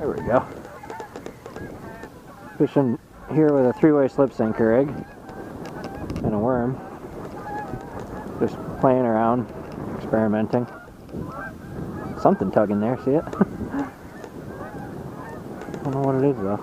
There we go. Fishing here with a 3-way slip sinker rig and a worm. Just playing around, experimenting. Something tugging there, see it? I don't know what it is though.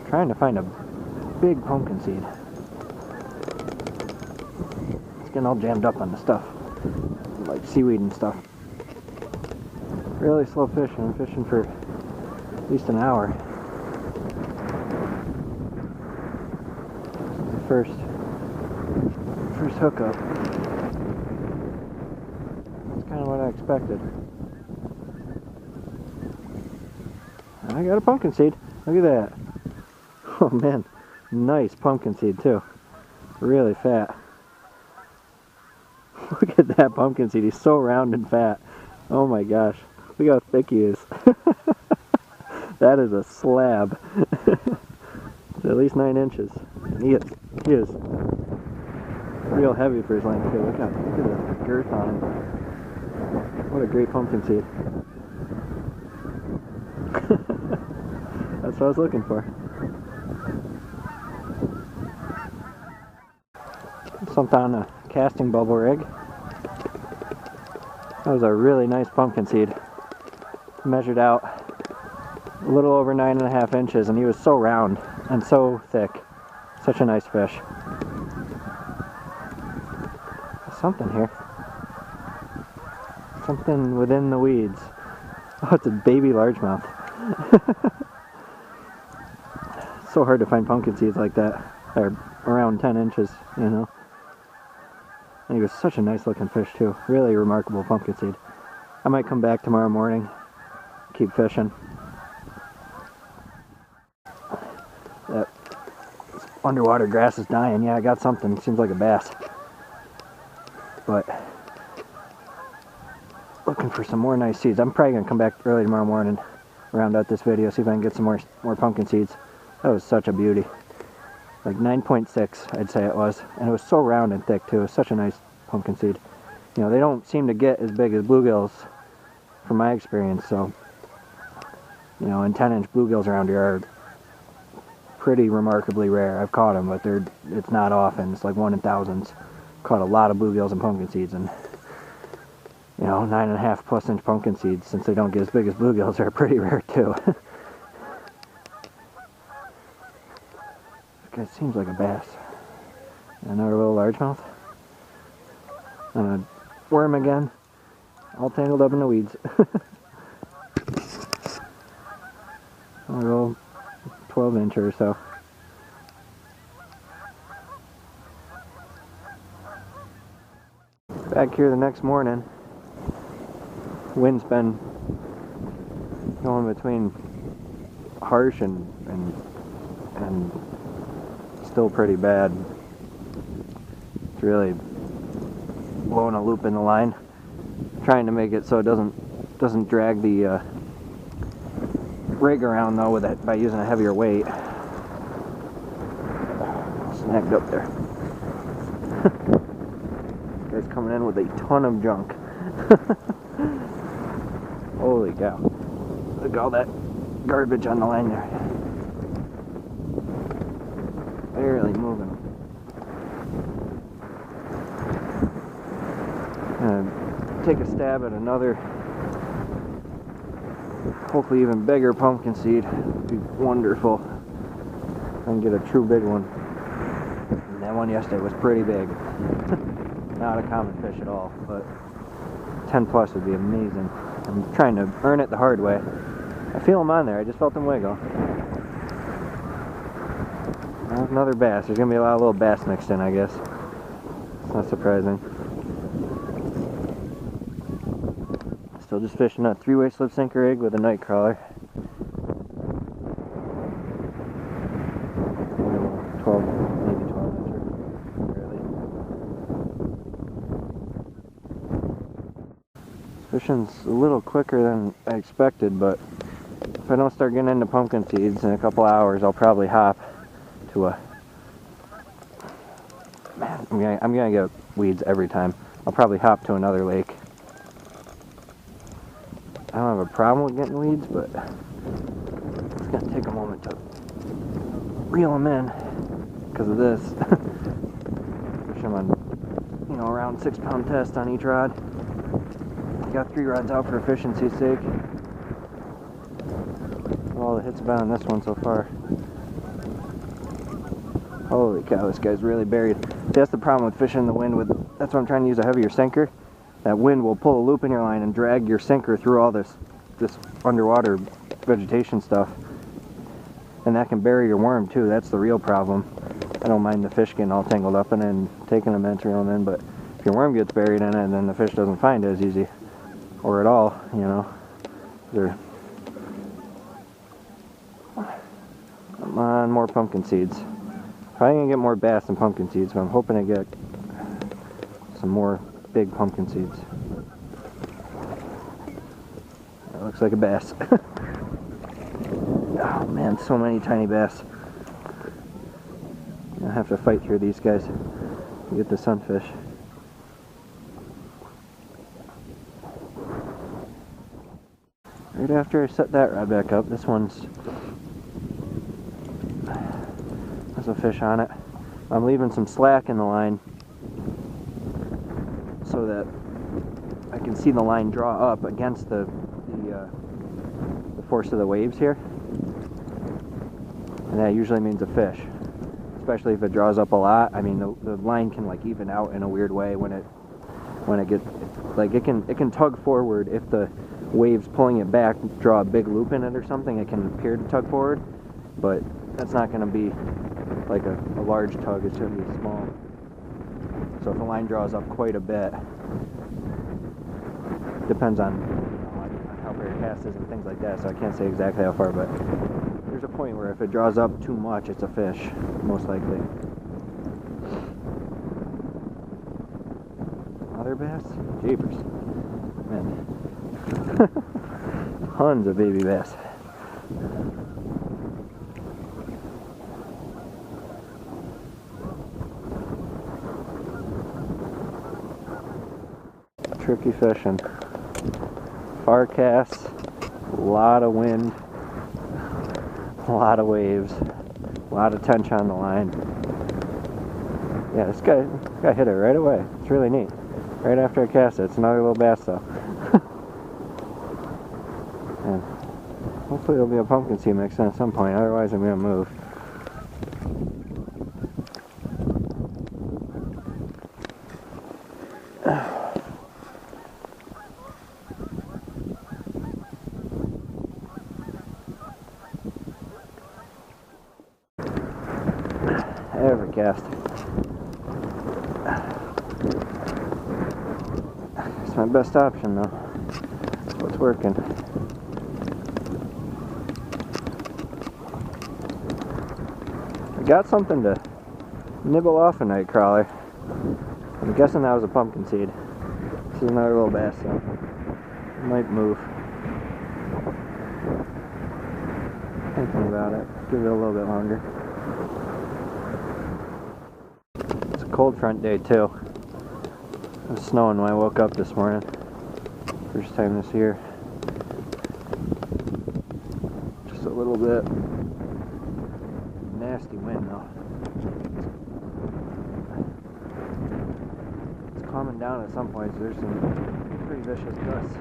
Trying to find a big pumpkin seed. It's getting all jammed up on the stuff, like seaweed and stuff. Really slow fishing. I'm fishing for at least an hour. This is the first hookup. That's kind of what I expected. And I got a pumpkin seed. Look at that. Oh man, nice pumpkin seed too. Really fat. Look at that pumpkin seed. He's so round and fat. Oh my gosh. Look how thick he is. That is a slab. It's at least 9 inches. And he is real heavy for his length too. Look at the girth on him. What a great pumpkin seed. That's what I was looking for. Something on a casting bubble rig. That was a really nice pumpkin seed. Measured out a little over 9.5 inches, and he was so round and so thick. Such a nice fish. Something here. Something within the weeds. Oh, it's a baby largemouth. It's so hard to find pumpkin seeds like that. They're around 10 inches, you know. And he was such a nice looking fish too. Really remarkable pumpkin seed. I might come back tomorrow morning, keep fishing. That underwater grass is dying. Yeah, I got something. Seems like a bass. But looking for some more nice seeds. I'm probably gonna come back early tomorrow morning, round out this video, see if I can get some more pumpkin seeds. That was such a beauty. Like 9.6, I'd say it was. And it was so round and thick too. It was such a nice pumpkin seed. You know, they don't seem to get as big as bluegills from my experience, so, you know, and 10-inch bluegills around here are pretty remarkably rare. I've caught them, but it's not often. It's like 1 in thousands. Caught a lot of bluegills and pumpkin seeds, and, you know, 9.5+ inch pumpkin seeds, since they don't get as big as bluegills, are pretty rare too. It seems like a bass. Another little largemouth. And a worm again. All tangled up in the weeds. A little 12-inch or so. Back here the next morning. Wind's been going between harsh and still pretty bad. It's really blowing a loop in the line, trying to make it so it doesn't drag the rig around though with it by using a heavier weight. Snagged up there. This guy's coming in with a ton of junk. Holy cow! Look at all that garbage on the line there. Barely moving. Take a stab at another, hopefully even bigger pumpkin seed. Would be wonderful if I can get a true big one. And that one yesterday was pretty big. Not a common fish at all, but 10+ would be amazing. I'm trying to earn it the hard way. I feel them on there. I just felt them wiggle. Another bass. There's gonna be a lot of little bass mixed in, I guess. It's not surprising. Still just fishing a 3-way slip sinker rig with a nightcrawler. 12, maybe 12 incher. Barely. Fishing's a little quicker than I expected, but if I don't start getting into pumpkin seeds in a couple hours, I'll probably hop to a... Man, I'm gonna get weeds every time. I'll probably hop to another lake. I don't have a problem with getting weeds, but it's going to take a moment to reel them in because of this. Fish them on, you know, around 6-pound test on each rod. I got 3 rods out for efficiency's sake. All the hits have been on this one so far. Holy cow, this guy's really buried. That's the problem with fishing in the wind. That's why I'm trying to use a heavier sinker. That wind will pull a loop in your line and drag your sinker through all this underwater vegetation stuff. And that can bury your worm too. That's the real problem. I don't mind the fish getting all tangled up in it and taking them in, reeling them in, but if your worm gets buried in it, then the fish doesn't find it as easy. Or at all, you know. Come on, more pumpkin seeds. Probably gonna get more bass than pumpkin seeds, but I'm hoping to get some more big pumpkin seeds. That looks like a bass. Oh man, so many tiny bass. I have to fight through these guys to get the sunfish. Right after I set that rod back up, this one's there's a fish on it. I'm leaving some slack in the line so that I can see the line draw up against the force of the waves here, and that usually means a fish, especially if it draws up a lot. I mean, the line can like even out in a weird way when it gets like it can tug forward. If the waves pulling it back draw a big loop in it or something, it can appear to tug forward, but that's not going to be like a large tug. It's going to be small. So if the line draws up quite a bit, depends on, you know, on how far your cast is and things like that, so I can't say exactly how far, but there's a point where if it draws up too much, it's a fish, most likely. Other bass? Jeepers. Man. Tons of baby bass. Tricky fishing. Far casts, a lot of wind, a lot of waves, a lot of tension on the line. Yeah, this guy hit it right away. It's really neat. Right after I cast it. It's another little bass though. And hopefully there'll be a pumpkin seed mix in at some point, otherwise I'm going to move. Every cast. It's my best option though. That's what's working. I got something to nibble off a nightcrawler. I'm guessing that was a pumpkin seed. This is another little bass though. It might move. Thinking about it. Give it a little bit longer. Cold front day too. It was snowing when I woke up this morning. First time this year. Just a little bit. Nasty wind though. It's calming down at some points. There's some pretty vicious gusts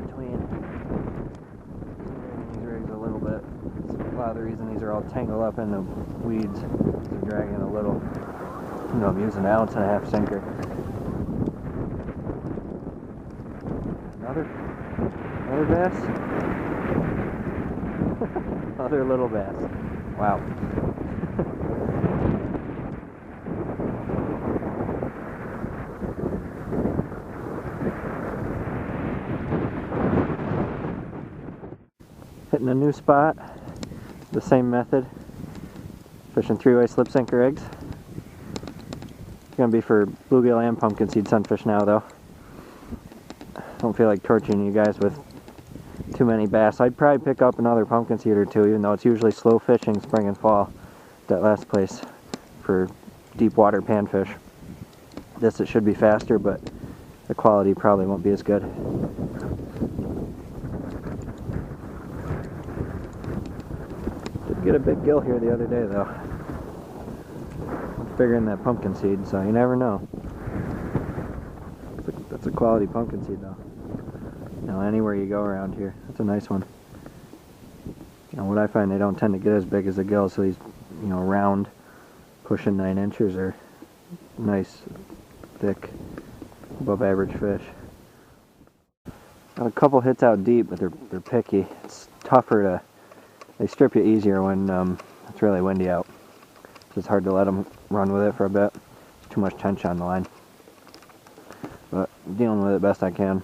between these rigs a little bit. It's a lot of the reason these are all tangled up in the weeds. They're dragging a little. You know, I'm using an 1.5 ounce sinker. Another bass? Another little bass. Wow. Hitting a new spot. The same method. Fishing 3-way slip sinker rigs. It's gonna be for bluegill and pumpkinseed sunfish now though. Don't feel like torturing you guys with too many bass. I'd probably pick up another pumpkinseed or two, even though it's usually slow fishing spring and fall. That last place for deep water panfish. This it should be faster, but the quality probably won't be as good. Did get a big gill here the other day though. Bigger than that pumpkin seed, so you never know. That's a quality pumpkin seed though. You know, anywhere you go around here, that's a nice one. You know, what I find, they don't tend to get as big as the gills, so these, you know, round, pushing 9 inches are nice, thick, above average fish. Got a couple hits out deep, but they're picky. It's tougher to, they strip you easier when it's really windy out. So it's hard to let them run with it for a bit. Too much tension on the line. But I'm dealing with it best I can.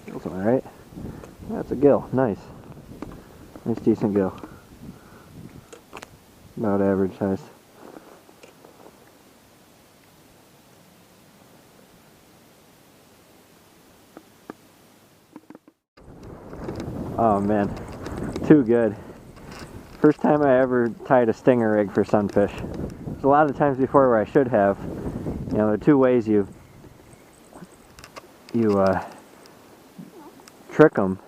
That's alright. That's a gill. Nice. Nice, decent gill. About average size. Oh man, too good. First time I ever tied a stinger rig for sunfish. There's a lot of times before where I should have. You know, there are two ways you trick them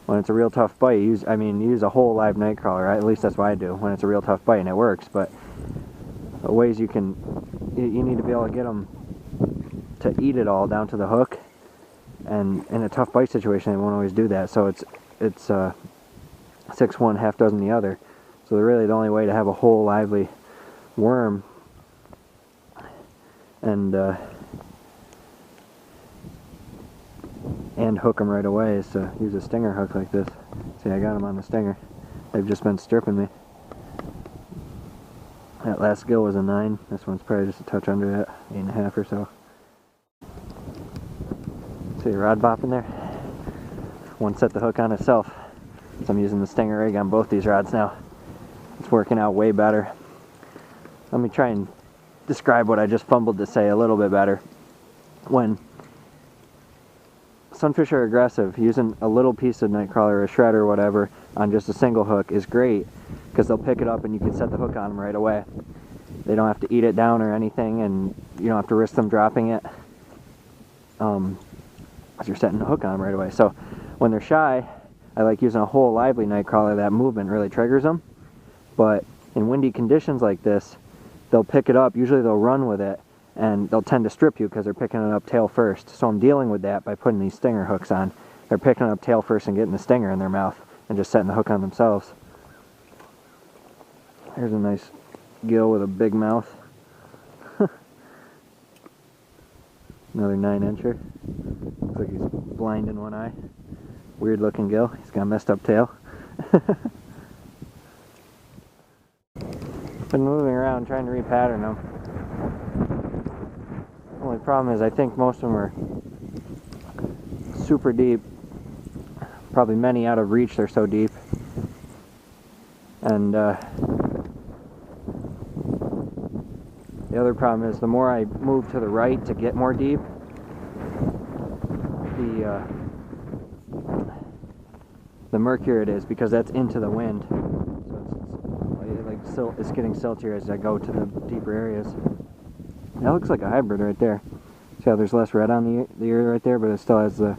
when it's a real tough bite. You use a whole live nightcrawler. Right? At least that's what I do when it's a real tough bite, and it works. But the ways you need to be able to get them to eat it all down to the hook. And in a tough bite situation, they won't always do that. So it's 6 one, half dozen the other. So really the only way to have a whole lively worm and hook them right away is to use a stinger hook like this. See, I got them on the stinger. They've just been stripping me. That last gill was a 9. This one's probably just a touch under that, 8.5 or so. See the rod bopping there? One set the hook on itself. So I'm using the stinger rig on both these rods now. It's working out way better. Let me try and describe what I just fumbled to say a little bit better. When sunfish are aggressive, using a little piece of nightcrawler or a shred or whatever on just a single hook is great, because they'll pick it up and you can set the hook on them right away. They don't have to eat it down or anything, and you don't have to risk them dropping it. You're setting the hook on them right away. So when they're shy, I like using a whole lively nightcrawler. That movement really triggers them. But in windy conditions like this, they'll pick it up. Usually they'll run with it, and they'll tend to strip you because they're picking it up tail first. So I'm dealing with that by putting these stinger hooks on. They're picking it up tail first and getting the stinger in their mouth and just setting the hook on themselves. Here's a nice gill with a big mouth. Another 9-incher. Looks like he's blind in one eye. Weird looking gill. He's got a messed up tail. Been moving around trying to repattern them. Only problem is I think most of them are super deep. Probably many out of reach, they're so deep. And the other problem is the more I move to the right to get more deep, the murkier it is, because that's into the wind. So it's getting siltier as I go to the deeper areas. That looks like a hybrid right there. See how there's less red on the ear right there, but it still has the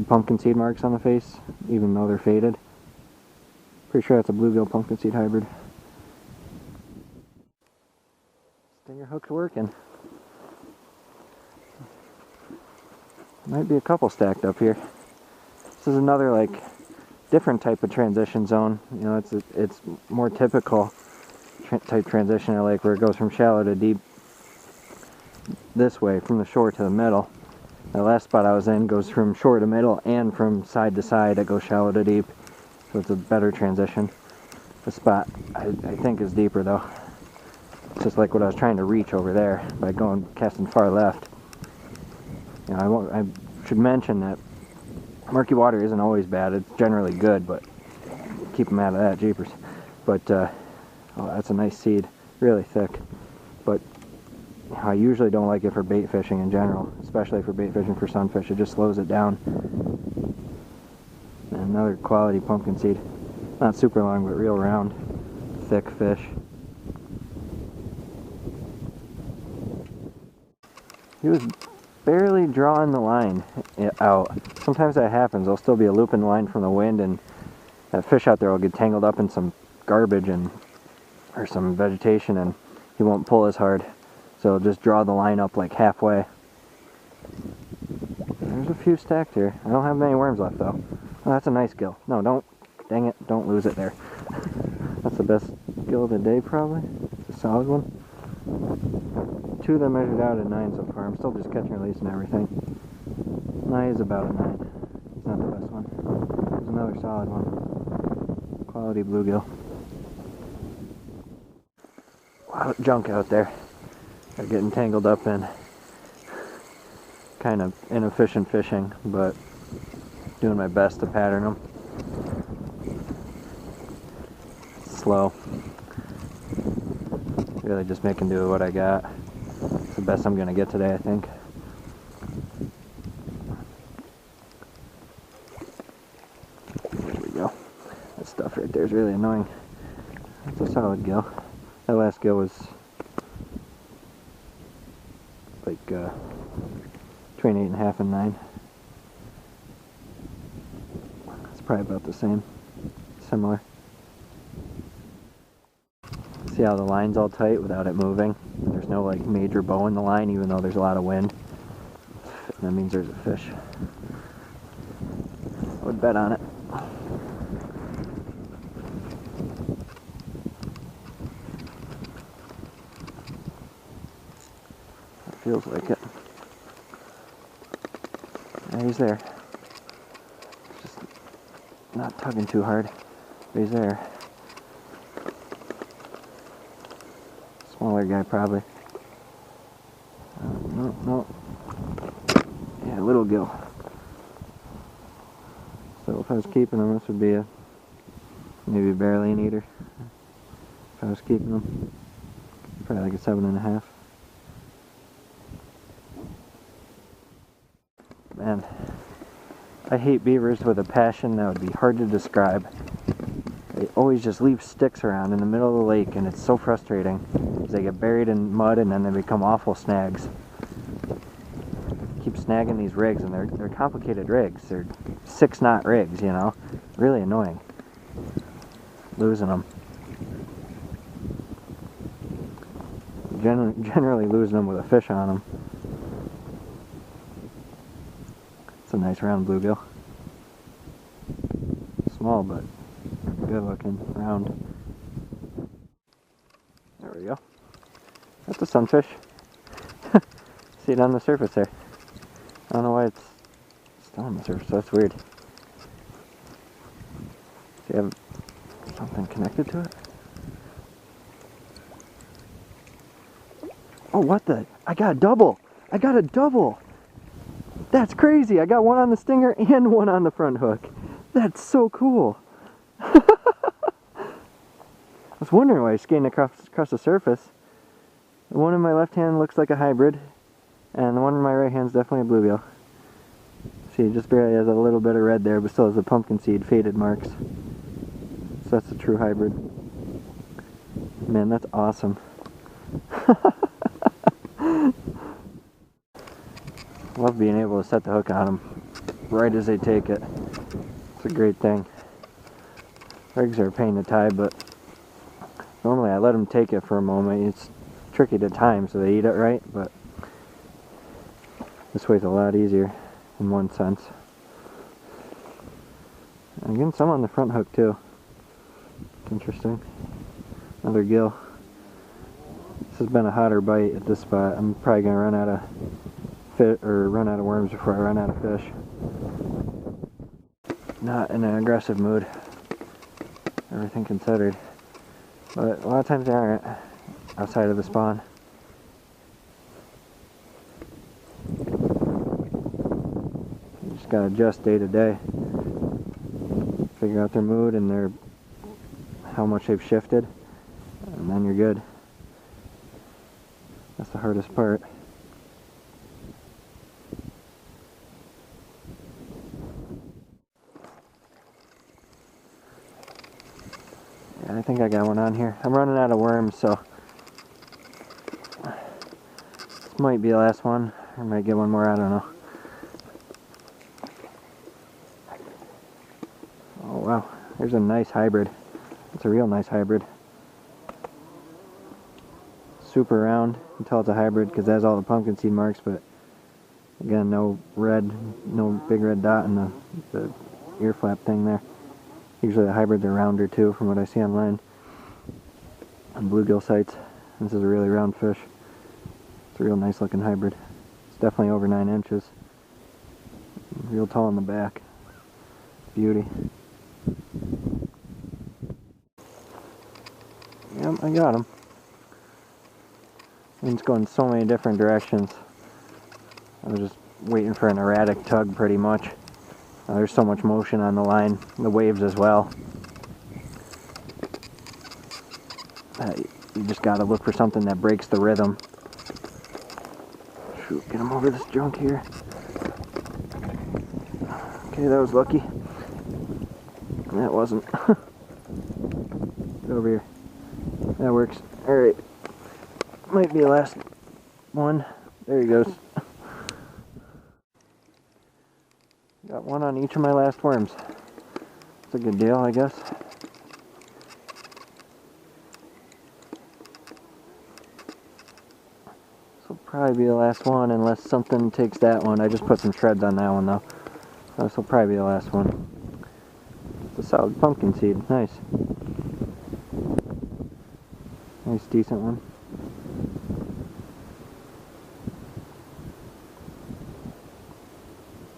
pumpkin seed marks on the face, even though they're faded. Pretty sure that's a bluegill pumpkin seed hybrid. Stinger hook's working. Might be a couple stacked up here. This is another like different type of transition zone. You know, it's more typical type transition I like, where it goes from shallow to deep this way, from the shore to the middle. The last spot I was in goes from shore to middle, and from side to side it goes shallow to deep. So it's a better transition. The spot I think is deeper though. It's just like what I was trying to reach over there by casting far left. You know, I should mention that murky water isn't always bad. It's generally good, but keep them out of that, jeepers. But oh, that's a nice seed, really thick. But I usually don't like it for bait fishing in general, especially for bait fishing for sunfish. It just slows it down. And another quality pumpkin seed. Not super long, but real round, thick fish. He was barely drawing the line out. Sometimes that happens. There'll still be a loop in the line from the wind, and that fish out there will get tangled up in some garbage or some vegetation, and he won't pull as hard. So just draw the line up like halfway. There's a few stacked here. I don't have many worms left though. Oh, that's a nice gill. No, don't. Dang it, don't lose it there. That's the best gill of the day probably. It's a solid one. 2 that measured out at 9 so far. I'm still just catch and release and everything. No, he's about a 9. It's not the best one. There's another solid one. Quality bluegill. A lot of junk out there. They're getting tangled up in kind of inefficient fishing, but doing my best to pattern them. Slow. Really just making do with what I got. It's the best I'm gonna get today, I think. There we go. That stuff right there is really annoying. That's a solid gill. That last gill was like between 8.5 and 9. It's probably about the same. Similar. See how the line's all tight without it moving? There's no like major bow in the line even though there's a lot of wind. That means there's a fish. I would bet on it. It feels like it. Yeah, he's there. Just not tugging too hard, but he's there. Smaller guy probably. No. Yeah, little gill. So if I was keeping them, this would be a maybe barely an eater. If I was keeping them, probably like a 7.5. Man, I hate beavers with a passion that would be hard to describe. They always just leave sticks around in the middle of the lake, and it's so frustrating because they get buried in mud and then they become awful snags. Keep snagging these rigs, and they're complicated rigs. They're 6-knot rigs, you know. Really annoying. Losing them. Generally losing them with a fish on them. It's a nice round bluegill. Small, but good looking, round. There we go. That's a sunfish. See it on the surface there. I don't know why it's still on the surface, that's weird. Do you have something connected to it? Oh, what the? I got a double! I got a double! That's crazy! I got one on the stinger and one on the front hook. That's so cool! I was wondering why he's skating across the surface. The one in my left hand looks like a hybrid, and the one in my right hand is definitely a bluegill. See, it just barely has a little bit of red there, but still has the pumpkinseed faded marks. So that's a true hybrid. Man, that's awesome. Love being able to set the hook on them right as they take it. It's a great thing. Rigs are a pain to tie, but normally I let them take it for a moment. It's tricky to time so they eat it right, but this way's a lot easier in one sense. I'm getting some on the front hook too. It's interesting. Another gill. This has been a hotter bite at this spot. I'm probably gonna run out of run out of worms before I run out of fish. Not in an aggressive mood, everything considered, but a lot of times they aren't outside of the spawn. You just gotta adjust day to day, figure out their mood and how much they've shifted, and then you're good. That's the hardest part. I think I got one on here. I'm running out of worms, so this might be the last one, I might get one more, I don't know. Oh wow, there's a nice hybrid. It's a real nice hybrid. Super round. You can tell it's a hybrid because it has all the pumpkin seed marks, but again, no red, no big red dot in the ear flap thing there. Usually the hybrids are rounder too, from what I see online on bluegill sites. This is a really round fish. It's a real nice looking hybrid. It's definitely over 9 inches. Real tall in the back. Beauty. Yep, I got him. It's going so many different directions. I was just waiting for an erratic tug pretty much. There's so much motion on the line, the waves as well. You just gotta look for something that breaks the rhythm. Shoot, get him over this junk here. Okay, that was lucky. That wasn't. Get over here. That works. Alright. Might be the last one. There he goes. Got one on each of my last worms. It's a good deal, I guess. This will probably be the last one unless something takes that one. I just put some shreds on that one though. So this will probably be the last one. It's a solid pumpkin seed. Nice. Nice, decent one.